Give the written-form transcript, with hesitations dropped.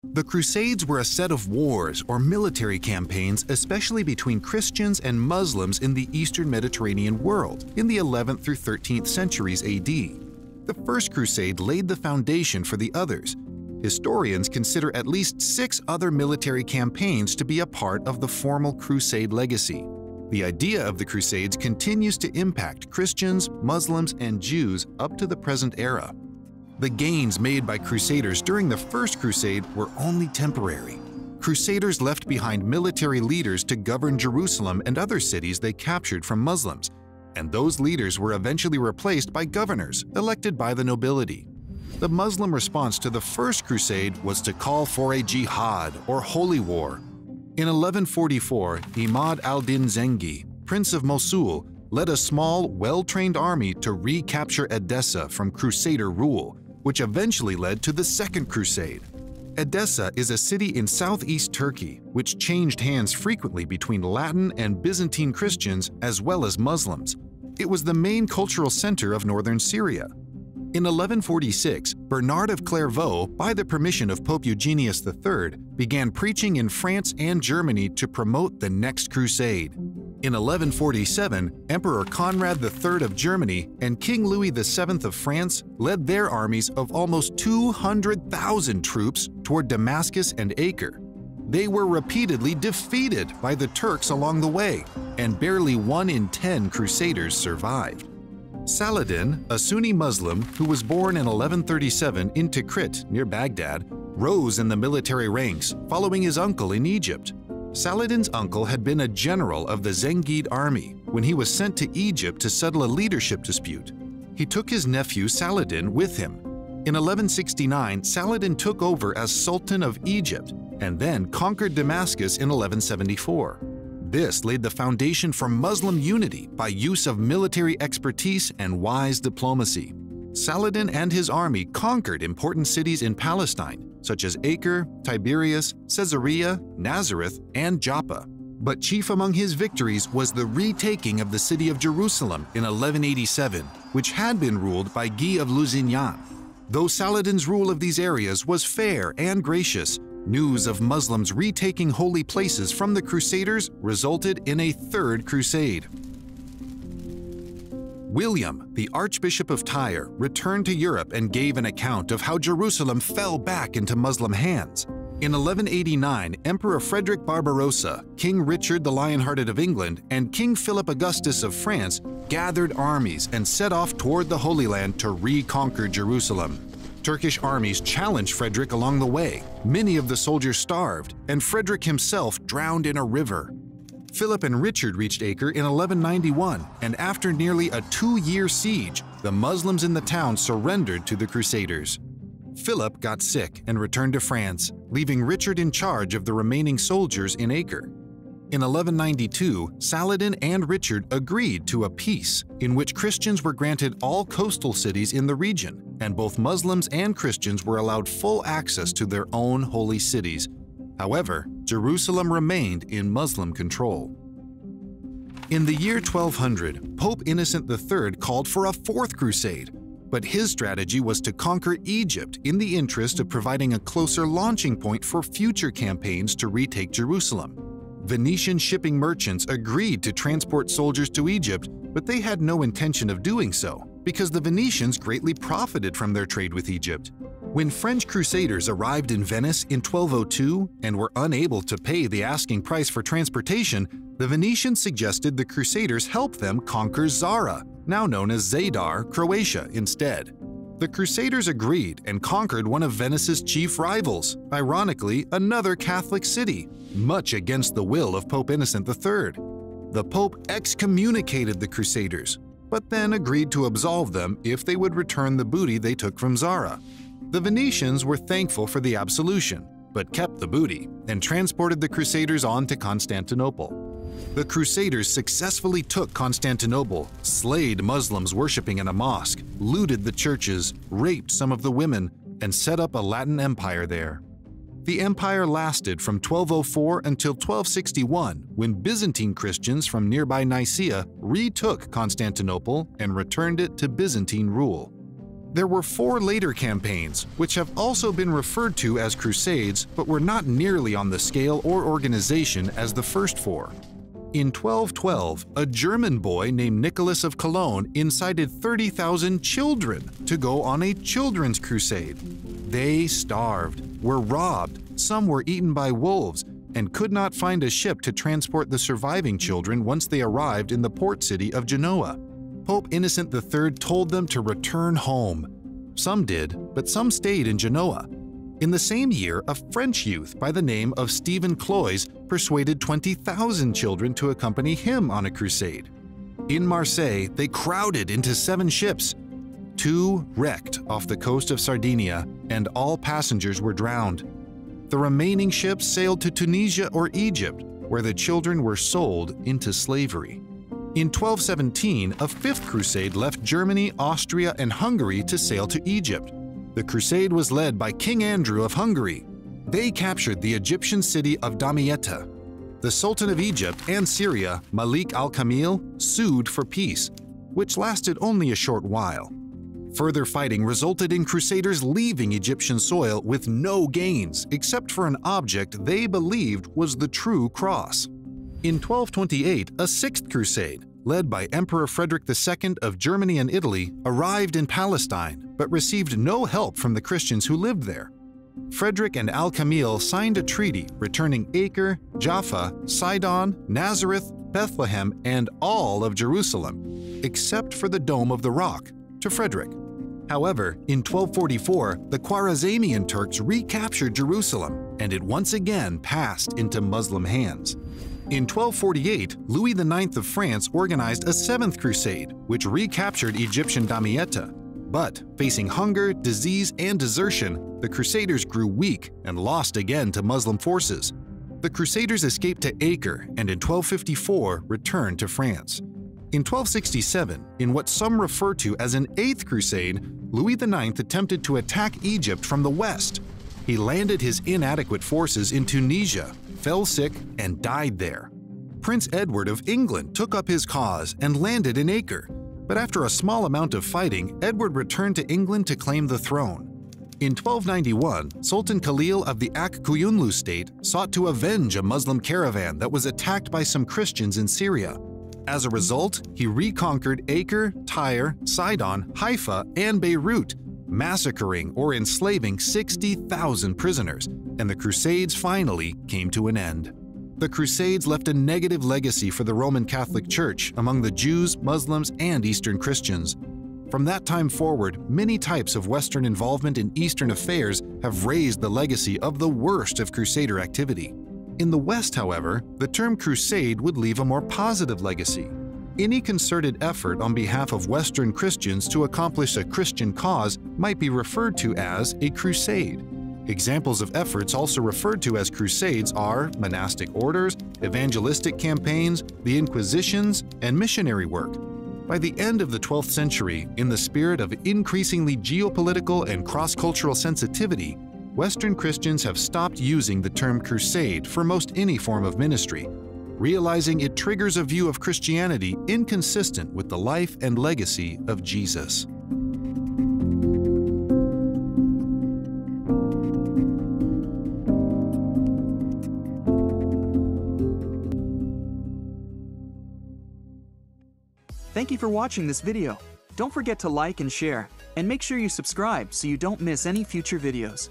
The Crusades were a set of wars or military campaigns, especially between Christians and Muslims in the Eastern Mediterranean world in the 11th through 13th centuries AD. The First Crusade laid the foundation for the others. Historians consider at least 6 other military campaigns to be a part of the formal Crusade legacy. The idea of the Crusades continues to impact Christians, Muslims, and Jews up to the present era. The gains made by Crusaders during the First Crusade were only temporary. Crusaders left behind military leaders to govern Jerusalem and other cities they captured from Muslims, and those leaders were eventually replaced by governors elected by the nobility. The Muslim response to the First Crusade was to call for a jihad or holy war. In 1144, Imad al-Din Zengi, Prince of Mosul, led a small, well-trained army to recapture Edessa from Crusader rule, which eventually led to the Second Crusade. Edessa is a city in southeast Turkey, which changed hands frequently between Latin and Byzantine Christians as well as Muslims. It was the main cultural center of northern Syria. In 1146, Bernard of Clairvaux, by the permission of Pope Eugenius III, began preaching in France and Germany to promote the next crusade. In 1147, Emperor Conrad III of Germany and King Louis VII of France led their armies of almost 200,000 troops toward Damascus and Acre. They were repeatedly defeated by the Turks along the way, and barely 1 in 10 crusaders survived. Saladin, a Sunni Muslim who was born in 1137 in Tikrit near Baghdad, rose in the military ranks following his uncle in Egypt. Saladin's uncle had been a general of the Zengid army when he was sent to Egypt to settle a leadership dispute. He took his nephew Saladin with him. In 1169, Saladin took over as Sultan of Egypt and then conquered Damascus in 1174. This laid the foundation for Muslim unity by use of military expertise and wise diplomacy. Saladin and his army conquered important cities in Palestine, such as Acre, Tiberias, Caesarea, Nazareth, and Joppa. But chief among his victories was the retaking of the city of Jerusalem in 1187, which had been ruled by Guy of Lusignan. Though Saladin's rule of these areas was fair and gracious, news of Muslims retaking holy places from the Crusaders resulted in a Third Crusade. William, the Archbishop of Tyre, returned to Europe and gave an account of how Jerusalem fell back into Muslim hands. In 1189, Emperor Frederick Barbarossa, King Richard the Lionhearted of England, and King Philip Augustus of France gathered armies and set off toward the Holy Land to reconquer Jerusalem. Turkish armies challenged Frederick along the way. Many of the soldiers starved, and Frederick himself drowned in a river. Philip and Richard reached Acre in 1191, and after nearly a 2-year siege, the Muslims in the town surrendered to the Crusaders. Philip got sick and returned to France, leaving Richard in charge of the remaining soldiers in Acre. In 1192, Saladin and Richard agreed to a peace in which Christians were granted all coastal cities in the region, and both Muslims and Christians were allowed full access to their own holy cities. However, Jerusalem remained in Muslim control. In the year 1200, Pope Innocent III called for a Fourth Crusade, but his strategy was to conquer Egypt in the interest of providing a closer launching point for future campaigns to retake Jerusalem. Venetian shipping merchants agreed to transport soldiers to Egypt, but they had no intention of doing so because the Venetians greatly profited from their trade with Egypt. When French crusaders arrived in Venice in 1202 and were unable to pay the asking price for transportation, the Venetians suggested the crusaders help them conquer Zara, now known as Zadar, Croatia, instead. The crusaders agreed and conquered one of Venice's chief rivals, ironically another Catholic city, much against the will of Pope Innocent III. The Pope excommunicated the crusaders, but then agreed to absolve them if they would return the booty they took from Zara. The Venetians were thankful for the absolution, but kept the booty and transported the crusaders on to Constantinople. The Crusaders successfully took Constantinople, slayed Muslims worshipping in a mosque, looted the churches, raped some of the women, and set up a Latin empire there. The empire lasted from 1204 until 1261, when Byzantine Christians from nearby Nicaea retook Constantinople and returned it to Byzantine rule. There were 4 later campaigns, which have also been referred to as Crusades, but were not nearly on the scale or organization as the first 4. In 1212, a German boy named Nicholas of Cologne incited 30,000 children to go on a children's crusade. They starved, were robbed, some were eaten by wolves, and could not find a ship to transport the surviving children once they arrived in the port city of Genoa. Pope Innocent III told them to return home. Some did, but some stayed in Genoa. In the same year, a French youth by the name of Stephen Cloyes persuaded 20,000 children to accompany him on a crusade. In Marseille, they crowded into 7 ships. 2 wrecked off the coast of Sardinia, and all passengers were drowned. The remaining ships sailed to Tunisia or Egypt, where the children were sold into slavery. In 1217, a 5th crusade left Germany, Austria, and Hungary to sail to Egypt. The crusade was led by King Andrew of Hungary. They captured the Egyptian city of Damietta. The Sultan of Egypt and Syria, Malik al-Kamil, sued for peace, which lasted only a short while. Further fighting resulted in crusaders leaving Egyptian soil with no gains except for an object they believed was the true cross. In 1228, a 6th crusade, led by Emperor Frederick II of Germany and Italy, arrived in Palestine but received no help from the Christians who lived there. Frederick and Al-Kamil signed a treaty returning Acre, Jaffa, Sidon, Nazareth, Bethlehem, and all of Jerusalem, except for the Dome of the Rock, to Frederick. However, in 1244, the Khwarezmian Turks recaptured Jerusalem, and it once again passed into Muslim hands. In 1248, Louis IX of France organized a 7th crusade, which recaptured Egyptian Damietta. But, facing hunger, disease, and desertion, the Crusaders grew weak and lost again to Muslim forces. The Crusaders escaped to Acre and in 1254 returned to France. In 1267, in what some refer to as an 8th crusade, Louis IX attempted to attack Egypt from the west. He landed his inadequate forces in Tunisia, fell sick, and died there. Prince Edward of England took up his cause and landed in Acre, but after a small amount of fighting, Edward returned to England to claim the throne. In 1291, Sultan Khalil of the Ak-Koyunlu state sought to avenge a Muslim caravan that was attacked by some Christians in Syria. As a result, he reconquered Acre, Tyre, Sidon, Haifa, and Beirut, massacring or enslaving 60,000 prisoners, and the Crusades finally came to an end. The Crusades left a negative legacy for the Roman Catholic Church among the Jews, Muslims, and Eastern Christians. From that time forward, many types of Western involvement in Eastern affairs have raised the legacy of the worst of Crusader activity. In the West, however, the term crusade would leave a more positive legacy. Any concerted effort on behalf of Western Christians to accomplish a Christian cause might be referred to as a crusade. Examples of efforts also referred to as crusades are monastic orders, evangelistic campaigns, the Inquisitions, and missionary work. By the end of the 12th century, in the spirit of increasingly geopolitical and cross-cultural sensitivity, Western Christians have stopped using the term crusade for most any form of ministry, realizing it triggers a view of Christianity inconsistent with the life and legacy of Jesus. Thank you for watching this video. Don't forget to like and share, and make sure you subscribe so you don't miss any future videos.